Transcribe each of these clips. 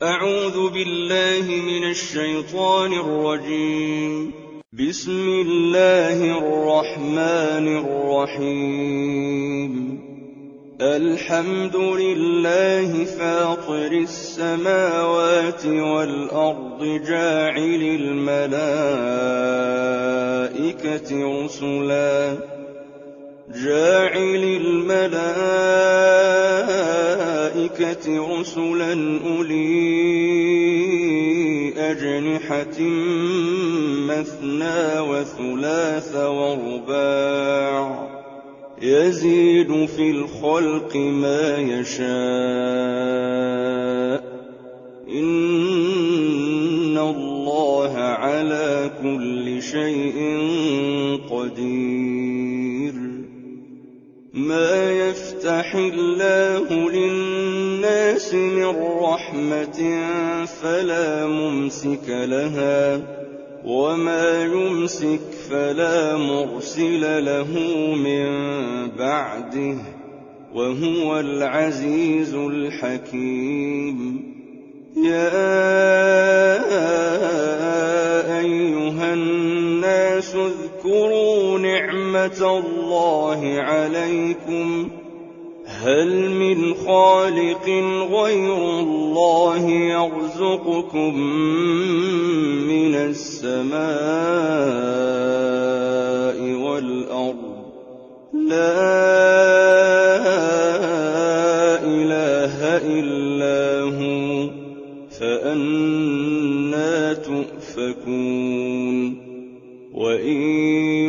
أعوذ بالله من الشيطان الرجيم. بسم الله الرحمن الرحيم. الحمد لله فاطر السماوات والأرض جاعل الملائكة رسلا أولي أجنحة مثنى وثلاث ورباع يزيد في الخلق ما يشاء إن الله على كل شيء قدير. ما يفتح الله للناس من رحمة فلا ممسك لها وما يمسك فلا مرسل له من بعده وهو العزيز الحكيم. يا أيها الناس اذكروا نعمة الله عليكم هل من خالق غير الله يرزقكم من السماء والأرض لا إله إلا هو فأنى تؤفكون. وإن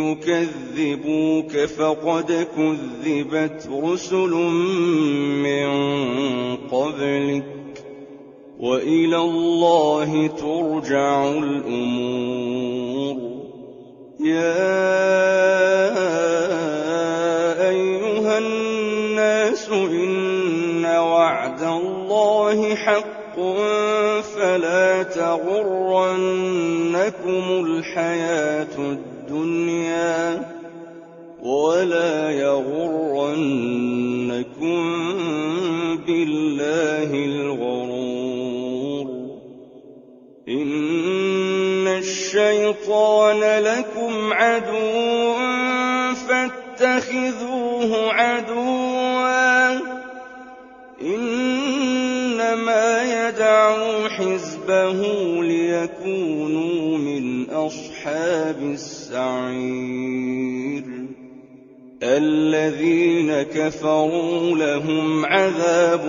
يكذبوك فقد كذبت رسل من قبلك وإلى الله ترجع الأمور. يا أيها الناس إن وعد الله حق فلا تغرنكم الحياة الدنيا ولا يغرنكم بالله الغرور. إن الشيطان لكم عدو فاتخذوه عدوا إنما يدعو حزبه ليكونوا من أصحاب السعير. الذين كفروا لهم عذاب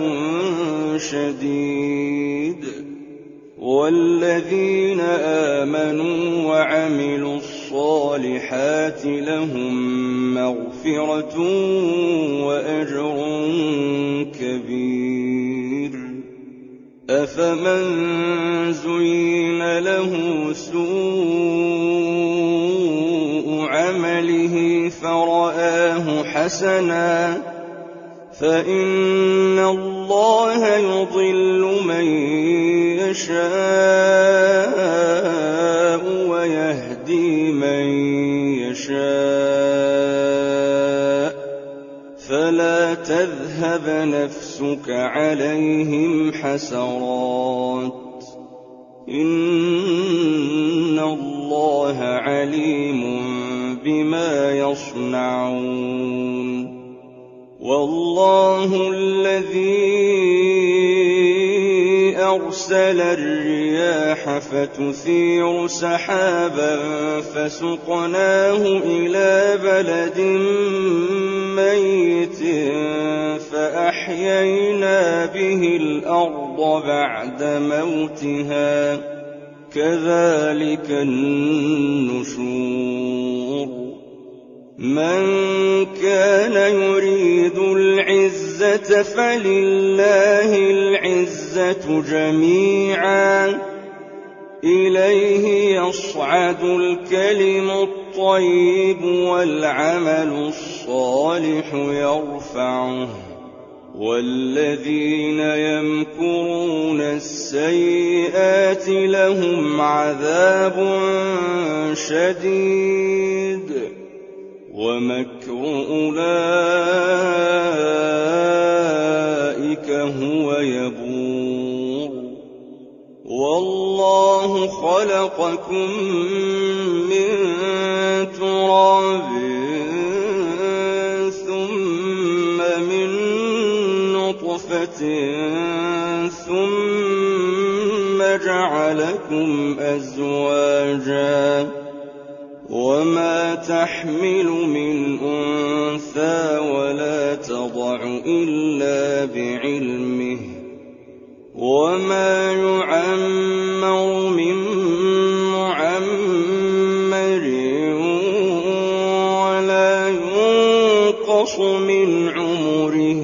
شديد والذين آمنوا وعملوا الصالحات لهم مغفرة وأجر كبير. أفمن زين له سوء عمله فرآه حسنا فإن الله يضل من يشاء ويهدي من يشاء فلا تذهب نفسك عليهم حسرات إن الله عليم بما يصنعون. والله الذي أرسل الرياح فتثير سحابا فسقناه إلى بلد ميت فأحيينا به الأرض بعد موتها كذلك النشور. من كان يريد العزة فلله العزة جميعا إليه يصعد الكلم الطيب والعمل الصالح يرفعه والذين يمكرون السيئات لهم عذاب شديد ومكر أولئك هو يبور. والله خلقكم من تراب ثم من نطفة ثم جعلكم أزواجا وما تحمل من أنثى ولا تضع إلا بعلمه وما يعمر من معمر ولا ينقص من عمره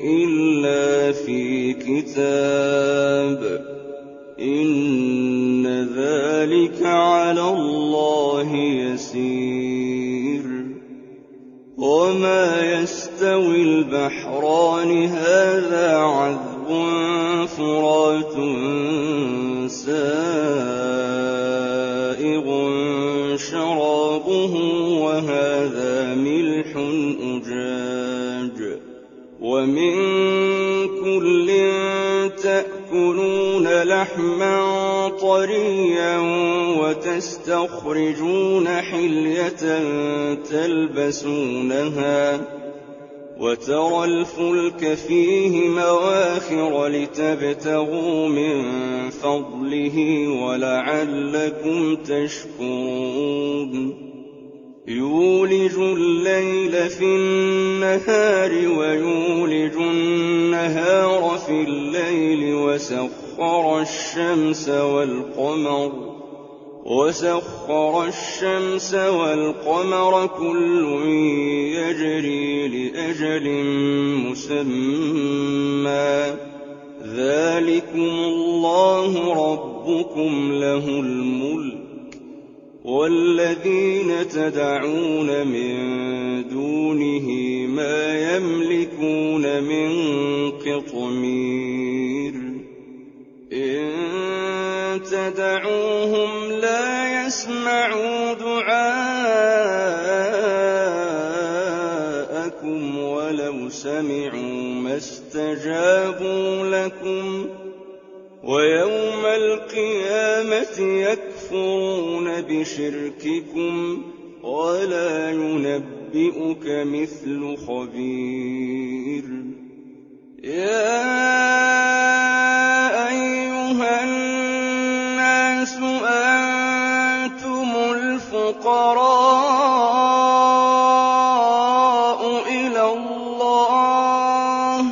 إلا في كتاب إن ذلك على الله يسير وما يستوي البحران هذا عذب فرات سائغ شرابه وهذا ملح أجاج ومن كل تأكلون لحما طريا وتستخرجون حلية تلبسونها وترى الفلك فيه مواخر لتبتغوا من فضله ولعلكم تشكرون يولج الليل في النهار ويولج النهار في الليل وسخر الشمس والقمر كل يجري لأجل مسمى ذلكم الله ربكم له الملك والذين تدعون من دونه ما يملكون من قطمير إن تدعوهم لا يسمعوا دعاءكم ولو سمعوا ما استجابوا لكم ويوم القيامة يكفرون بشرككم ولا ينبئك مثل خبير يا أيها الناس أنتم الفقراء إلى الله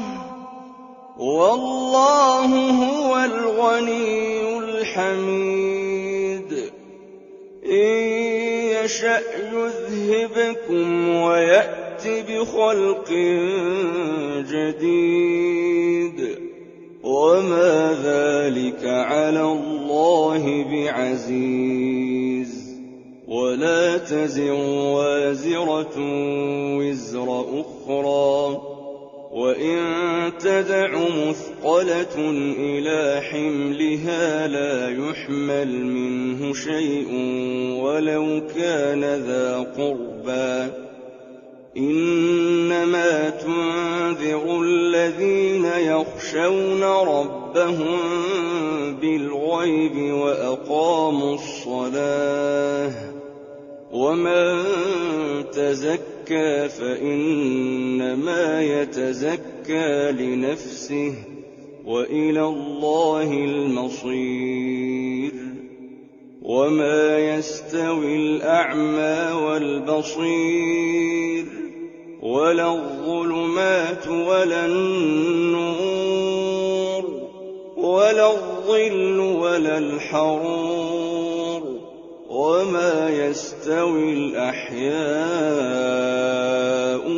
والله هو الغني الحميد إن يشأ يذهبكم ويأت بخلق جديد وما ذلك على الله بعزيز ولا تزر وازرة وزر أخرى وإن تدع مثقلة إلى حملها لا يحمل منه شيء ولو كان ذا قربى إنما تنذر الذين يخشون ربهم بالغيب وأقاموا الصلاة ومن تزكى فإنما يتزكى لنفسه وإلى الله المصير وما يستوي الأعمى والبصير ولا الظلمات ولا النور ولا الظل ولا الحرور وما يستوي الأحياء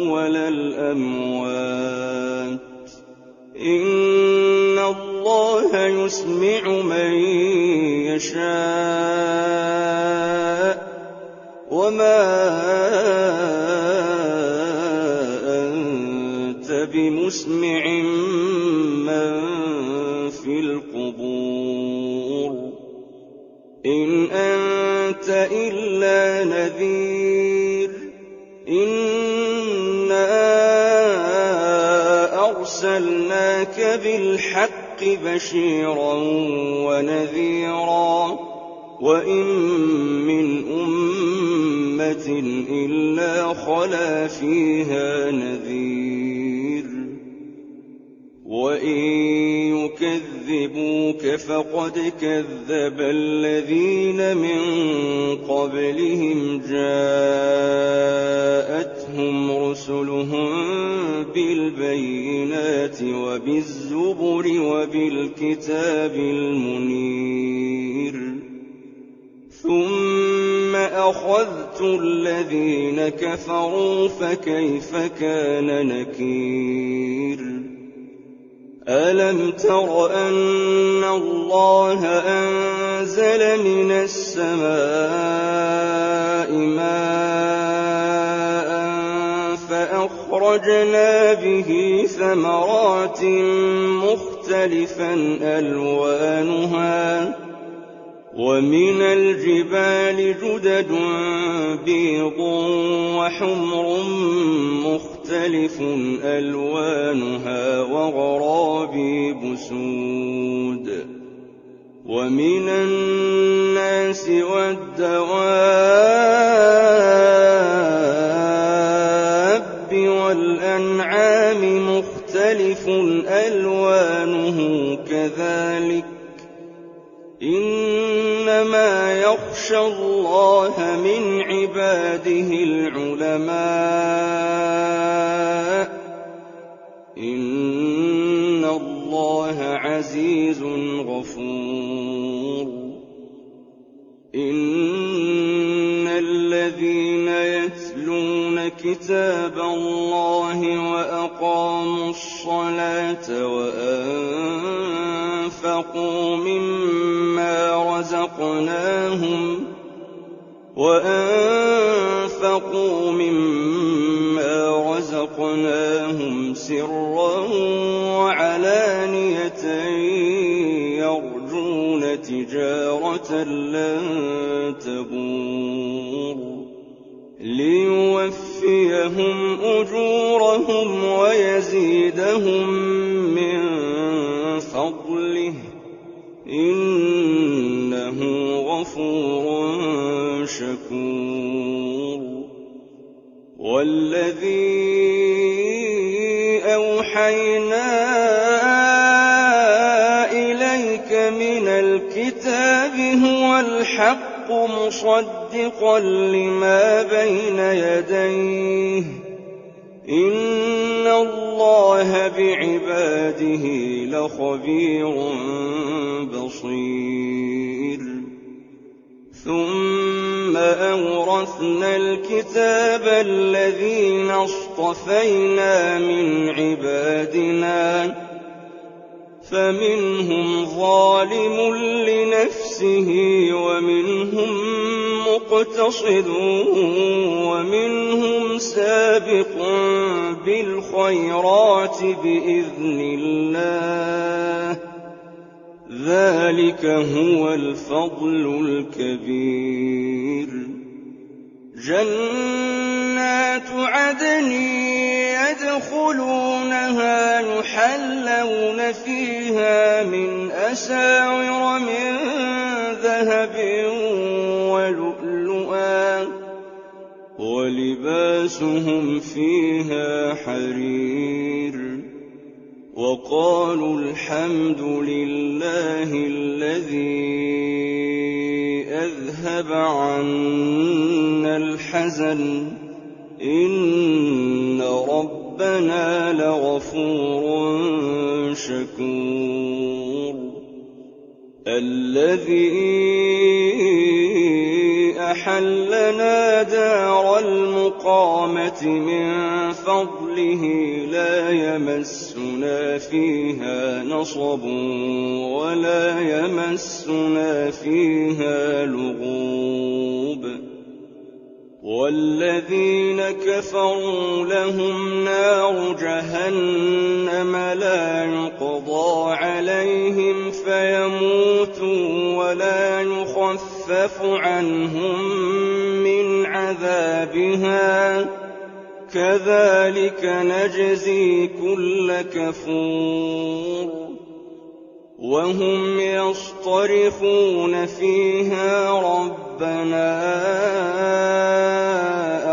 ولا الأموات إن الله يسمع من يشاء وما أنت بمسمع من في القبور إن أنت إلا نذير إنا أرسلناك بالحق بشيرا ونذيرا وإن من أمة إلا خلا فيها نذير وإن يكذبوك فقد كذب الذين من قبلهم جاءتهم رسلهم بالبينات وبالزبر وبالكتاب المنير ثم أخذت الذين كفروا فكيف كان نكير ألم تر أن الله أنزل من السماء ماء فأخرجنا به ثمرات مختلفا ألوانها ومن الجبال جدد بيض وحمر مختلف ألوانها وغرابيب سود ومن الناس والدواب والأنعام مختلف ألوانه كذلك إنما يخشى الله من عباده العلماء إن الله عزيز غفور إن الذين يتلون كتاب الله وأقاموا الصلاة وأنفقوا مما رزقناهم سرا وعلانية يرجون تجارة لن تبور ليوفيهم أجورهم ويزيدهم من فضله إنه غفور شكور والذي أوحينا إليك من الكتاب هو الحق مصدقا لما بين يديه إن الله بعباده لخبير بصير ثم أورثنا الكتاب الذين اصطفينا من عبادنا فمنهم ظالم لنفسه ومنهم مقتصد ومنهم سابق بالخيرات بإذن الله ذلك هو الفضل الكبير جنات عدن يدخلونها يحلون فيها من أساور من ذهب ولؤلؤا ولباسهم فيها حرير وقالوا الحمد لله الذي أذهب عنا الحزن إن ربنا لغفور شكور الذي أحلنا دار المقامة من فضله لا يمسنا فيها نصب ولا يمسنا فيها لغوب والذين كفروا لهم نار جهنم لا يقضى عليهم فيموتوا ولا يخفف عنهم من عذابها كذلك نجزي كل كفور وهم يصطرخون فيها ربنا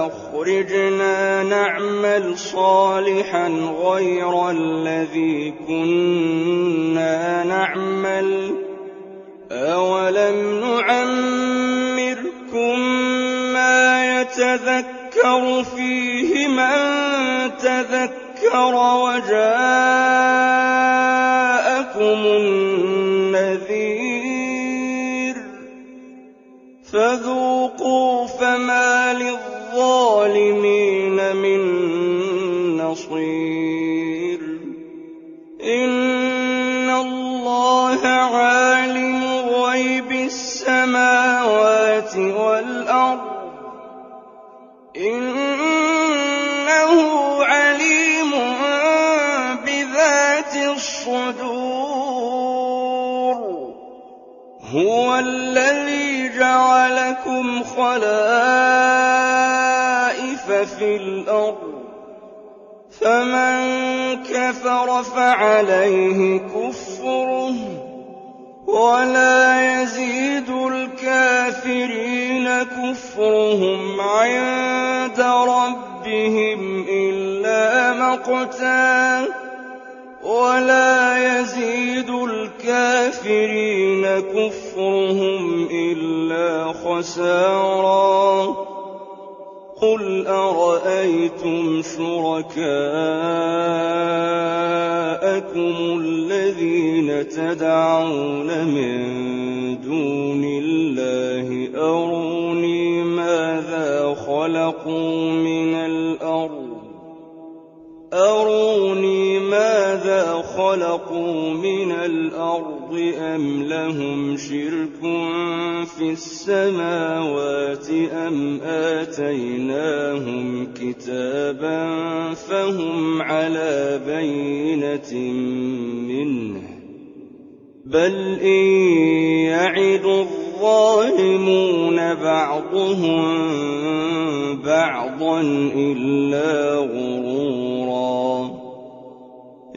أخرجنا نعمل صالحا غير الذي كنا نعمل أولم نعمركم ما يتذكر فيه من تذكر وجاءكم النذير فذوقوا فما للظالمين من نصير إن الله عالم غيب السماوات والأرض إنه عليم بذات الصدور هو الذي جعلكم خلائف في الأرض فمن كفر فعليه كفره ولا يزيد الكافرين كفرهم عند ربهم إلا مقتا ولا يزيد الكافرين كفرهم إلا خسارا قل أرأيتم شركاءكم الذين تدعون من دون الله أروني ماذا خلقوا من الأرض أم لهم شرك في السماوات أم آتيناهم كتابا فهم على بينة منه بل إن يعد الظالمون بعضهم بعضا إلا غرورا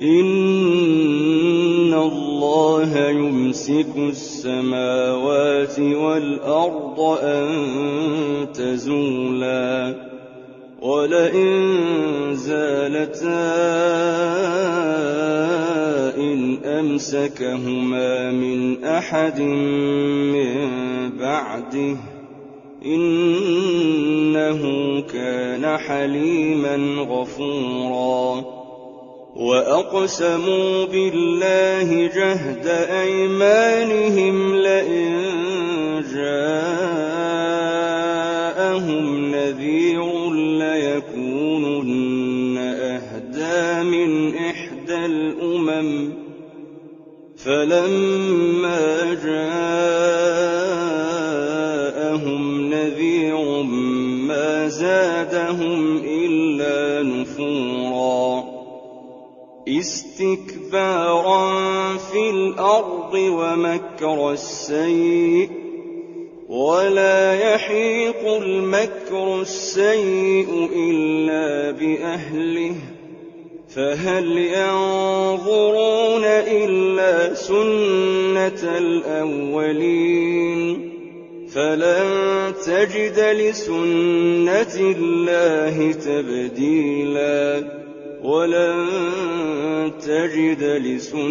إن الله يمسك السماوات والأرض أن تزولا ولئن زالتا إن أمسكهما من أحد من بعده إنه كان حليما غفورا وأقسموا بالله جهد أيمانهم لئن جاءهم نذير ليكونن أهدى من إحدى الأمم فلما جاءهم نذير ما زادهم إلا نفورا استكبارا في الأرض ومكر السيء ولا يحيق المكر السيء إلا بأهله فهل ينظرون إلا سنة الأولين فلن تجد لسنة الله تبديلا ولن تجد لسنة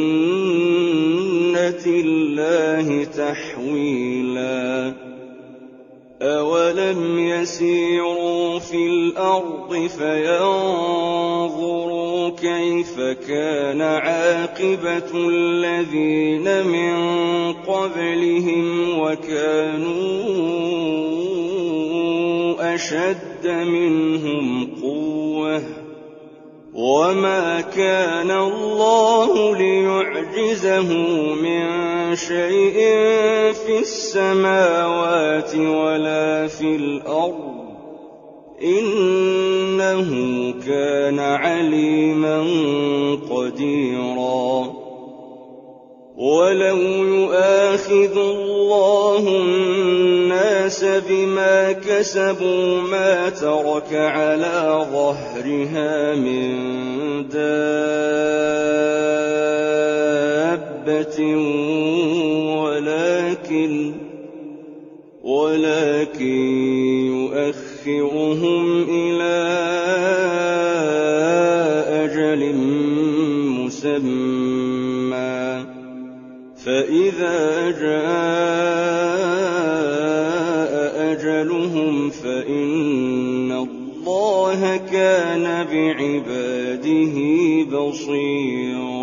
الله تحويلا أولم يسيروا في الأرض فينظروا كيف كان عاقبة الذين من قبلهم وكانوا أشد منهم قوة وما كان الله ليعجزه من شيء في السماوات ولا في الأرض إنه كان عليما قديرا ولو يؤاخذ الله الناس بما كسبوا ما ترك على ظهرها من دابة دَابَّةٍ وَلَٰكِن يُؤَخِّرُهُمْ إِلَىٰ أَجَلٍ مُّسَمًّى ۖ فَإِذَا جَاءَ أَجَلُهُمْ فَإِنَّ اللَّهَ كَانَ بِعِبَادِهِ بَصِيرًا